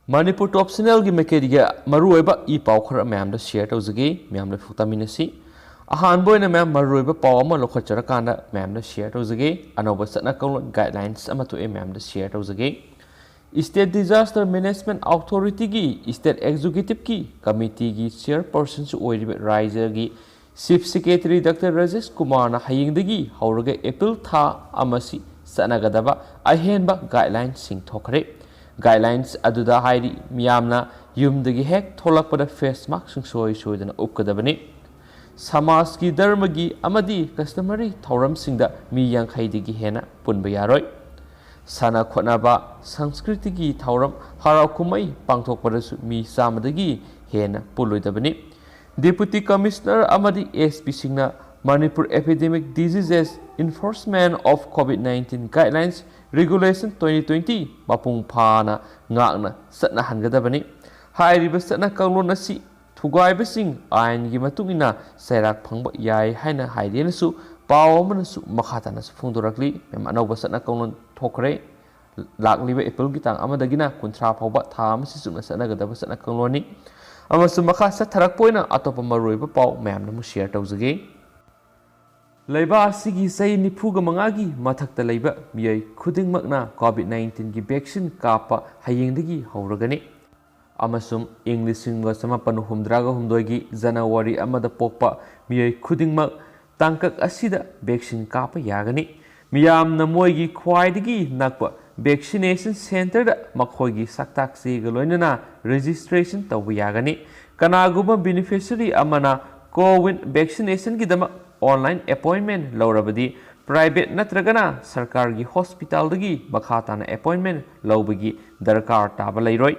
Manipur top channel gi mekediga maruiba I pau khara ma'am da share tawzagi ma'am da futaminasi ahan boyna ma'am maruiba pau ama lokhachara kanda ma'am da share tawzagi anoba satna kaulon guidelines ama to ma'am da share tawzagi State Disaster Management Authority gi State Executive ki Committee gi chairperson su oiriba riser gi Chief Secretary Dr. Rajesh Kumar na hayingdagi hauraga April tha amasi Chatnagadaba Ahenba Guidelines sing thokre Guidelines aduda hairi miyamna yumdagi hek tholakpada face mask sing soidana upkadabani Samaj ki dharma gi amadi customary thauram singda mi yankhaidagi hena punba yaroi Sana khonaba Sanskriti gi thauram harau kumai pangthokpadasu mi samadagi hena puloidabani Deputy Commissioner amadi SP singna Manipur Epidemic Diseases Enforcement of COVID-19 Guidelines Regulation 2020 mapung phana ngakna satna hangadabani hairiba satna kaulon asi thugaibasing ain gi matungina sairak phangba yai haina hairenasu paw manasu makhatana su phungdorakli mem anauba satna kaulon thokre lakliba April gitang amadagina kunthra phawba tha amasi sumna satna gadaba satna kauloni amasu makha satharak poina atopa maroiba paw mem namu share tawzage Laiba asigi say nipuga mangagi mathakta laiba miyai khudingmakna COVID-19 gi vaccine kapa hayengdagi hauragani amasum English singa samapan humdraga humdoigi January amada pokpa miyai khudingmak tangkak asida vaccine kapa yagani miyam na moigi khwaidagi nakpa vaccination center da makhoigi saktaksi galoinana registration tawbu yagani kanaguma beneficiary amana COVID vaccination gi dama online appointment laurabadi private natragana sarkar gi hospital dagi makhatana appointment laubagi darkar taba lairoi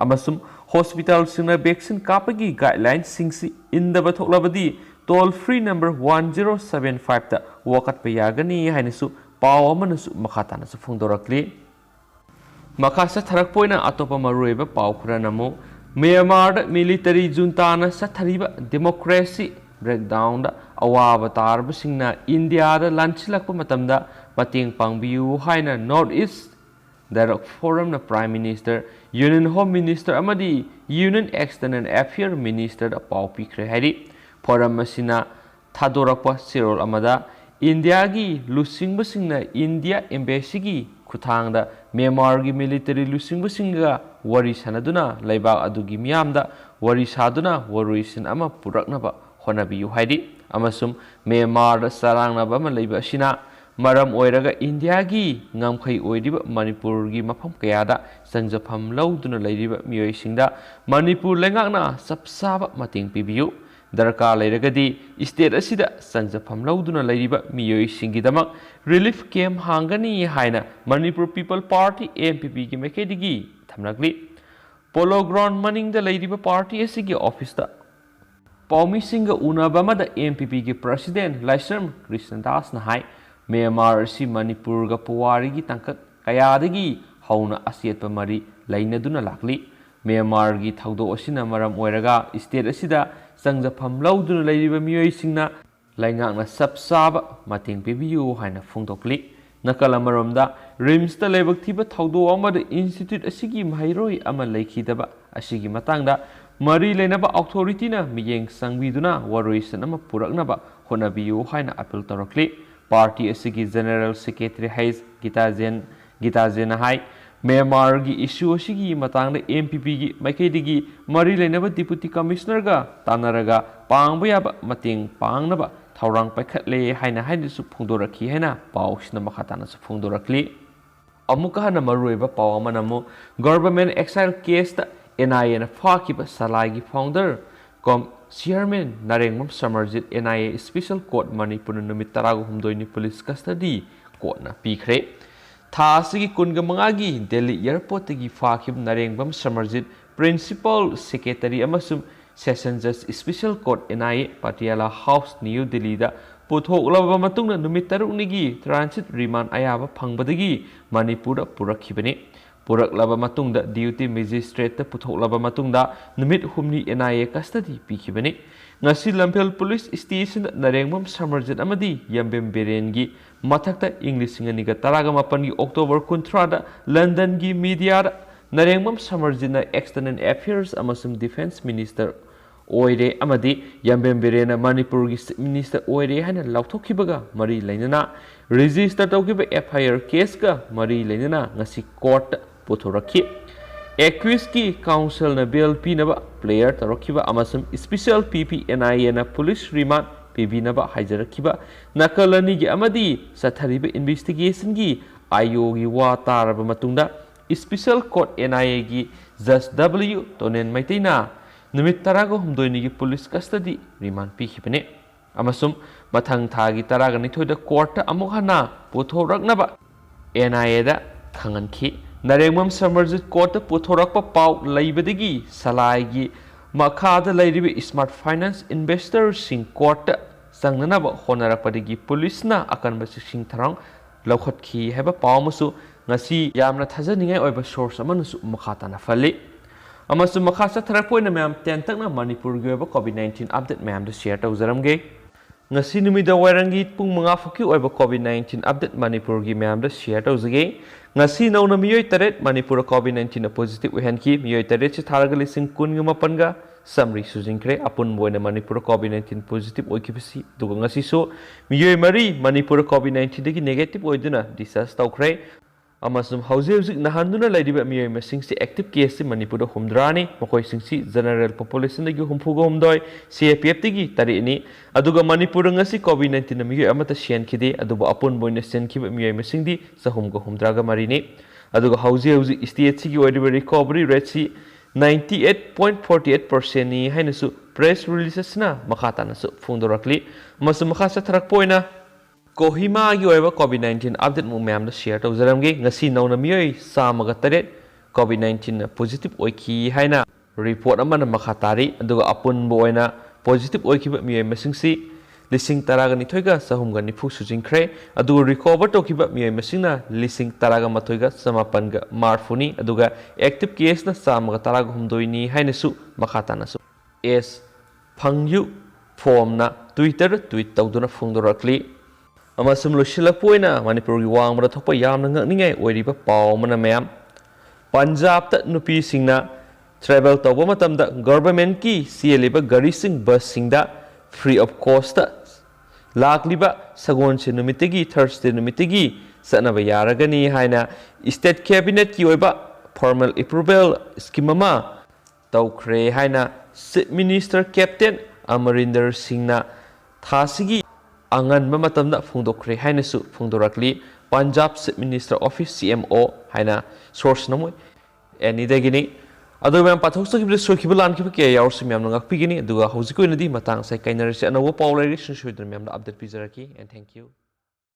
amasum hospital singna vaccine kapagi guidelines singsi indaba thoklabadi toll free number 1075 ta wakat payagani hainisu paw amanasu makhatana su phungdorakli makhasa tharak poina atopa maruiba paw khuranamu Myanmar military junta na sathariba democracy breakdown da awaba tarba singna India da lanchilakpa matamda mating pangbiu haina North East Direct Forum na Prime Minister Union Home Minister amadi Union External Affairs Minister da paw pikre hari forum masina thadorakpa sirol amada India gi lusingba singna India embassy gi kuthangda Myanmar gi military lusingba singa wari sanaduna laibak adugi miyamda wari saduna waruisin ama puraknaba honabiyu haidi amasum Myanmar da sarangnaba ama leiba asina maram oiraga India gi ngamkhai oiriba Manipur gi mafam kayada sangjafam lauduna leiriba miyoi singda Manipur lengakna sapsaba mating pibiyu darka leiragadi state asida sangjafam lauduna leiriba miyoi singidamak relief camp hangani haina Manipur People Party MPP gi mekedigi thamnakli polo ground maning da leiriba party asigi office da Paumi Singa Unabamada MPP ki President Laisam Krishnadas na hai Myanmar si Manipur ga puwari gi tangkat kayadagi hauna asiat pamari lainaduna lakli Myanmar gi thaudo asina maram oiraga state asida sangjafam lauduna leiriba miyoi singna laingakna sapsaba mating pibiyu haina phungtokli nakala maromda rims ta lebak thiba thaudo amada institute asigi mahairoi ama leikhidaba asigi matangda Mari Lenaba Authority na miyeng sangbiduna waruisan ama puraknaba honabiyu haina appeal tarakli party asigi General Secretary Hais Gitazen hai Myanmar gi issue asigi matangda MPP gi maikaidigi Mari Lenaba Deputy Commissioner ga tanaraga pangba yaba mating pangnaba thaurang paikhatle haina hainisu phungdorakhi haina pawsna makhatana su phungdorakli amuka hana maruiba pawamanamu government exile case ta NIA na Fakiba Salagi founder Chairman Narengmam Samarjit NIA Special Court Manipur numit tarago humdoini police custody court na pikre tha sigi kunga mangagi Delhi airport gi Fakib Narengmam Samarjit Principal Secretary amasum Session Judge Special Court NIA Patiala House New Delhi da puthok matungna numit taruknigi transit remand ayaba phangbadagi Manipur da purakhibani Purak laba matungda duty magistrate ta puthok laba matungda numit humni NIA custody pikibani ngasi Lampel Police Station Narengmam Samarjit amadi Yambem Berengi mathakta English ngani ga taraga mapan gi October 13 da London gi media Narengmam Samarjina External Affairs amasum Defense Minister Oire Amadi Yambembirena Manipur Minister Oire Hana Lauthokibaga Mari Lenana Register Tokiba FIR case ka Mari Lenana Nasi Court Potoraki Equiski Council na Bill Pinaba Player Tarokiba amasum Special PPNI na Police Remand PB Hajarakiba Nakalani Amadi Satariba Investigation gi Ayogi wa taraba matunda Special Court NIA gi Judge W Tonen Maitina Numit Tarago Humdoini gi Police Custody Remand Pikipene Amasum Mathang Thagi Taraga Nithoida Court Amohana Puthoraknaba NIA da Khanganki Narengmam Samarjit Court Puthorakpa Pau Laibadigi Salai Makada Laibi Smart Finance Investors Sing Court Sangnanaba Honarakpadigi Police na akan basing tarang Laukhat ki heba Paumasu Nasi Yamna Tazaninga or source amanus Makatana Fali Amasu Makasa Tarapoina Mam Tentana Manipur Gaba COVID-19 update Mam the share to Zaramge Nasi Numida Warangi Pung Mangafuki or COVID-19 update Manipur gi Mam the share to Zage Nasi no Namio Taret Manipur COVID-19 a positive Wihanki Mio Taret Targalising Kunyumapanga Samri Suzinkre upon Buena Manipur COVID-19 positive Okipasi Dugangasi so Mio Mari Manipur COVID-19 negative Oiduna disaster Kre Amasum Houses Nahanduna Lady Mio Messing active case in Manipur Humdrani Mokoi Singsi General Population the Humpugo Humdoi CAPF Tigi Tarini Aduga Manipur Ngasi COVID-19 Mio Amata Shian Kide Aduba upon Buena Senki Mio Messing di Sahumgo Humdraga Marini Aduga Houses State Sigi or recovery rate 98.48% ni hainasu press releases na makata na su fundorakli masu makasa tarak poina Kohima gi oiba COVID-19 update mo mayam na share to zaramge ngasi nauna miyoi sa magataret COVID-19 positive oiki haina report amana makatari aduga apun bo oina positive oiki ba miyoi masingsi Lising Taraga Nitoiga Sahumga Nifu Sujinkre Adu recover Tokiba Mio Messina Lising Taraga Matoiga Samapanga Marfuni Aduga active case na Samaga Taraga Humdoini Hainesu Makatanasu S Pangyu form na Twitter tweet Tauduna Fundorakli Amasum Lushila Puina Manipur Wang Ratopa Yamanga Ninga Wediba Paumana Mayam Punjab Tat Nupi Singna Travel Tobomatamda Government Ki Sieliba Garising Bus Singda free of cost Lakliba Sagon Numitigi Thursday Numitigi Sanaba Yaragani Haina State Cabinet Yoiba formal approval schemama Taukre Haina Minister Captain Amarinder Singna Thasigi Angan Mamatamda Fundokre Hainasu Fundorakli Punjab Minister Office CMO Haina source Namu Any Degini Ado memang pathok sa kibla so kibla an kibla kaya yaur si memang ngak pigini aduga hausi ko inadi matang sa kainarisi anawo paulari sunsuidan memang update pizaraki and thank you.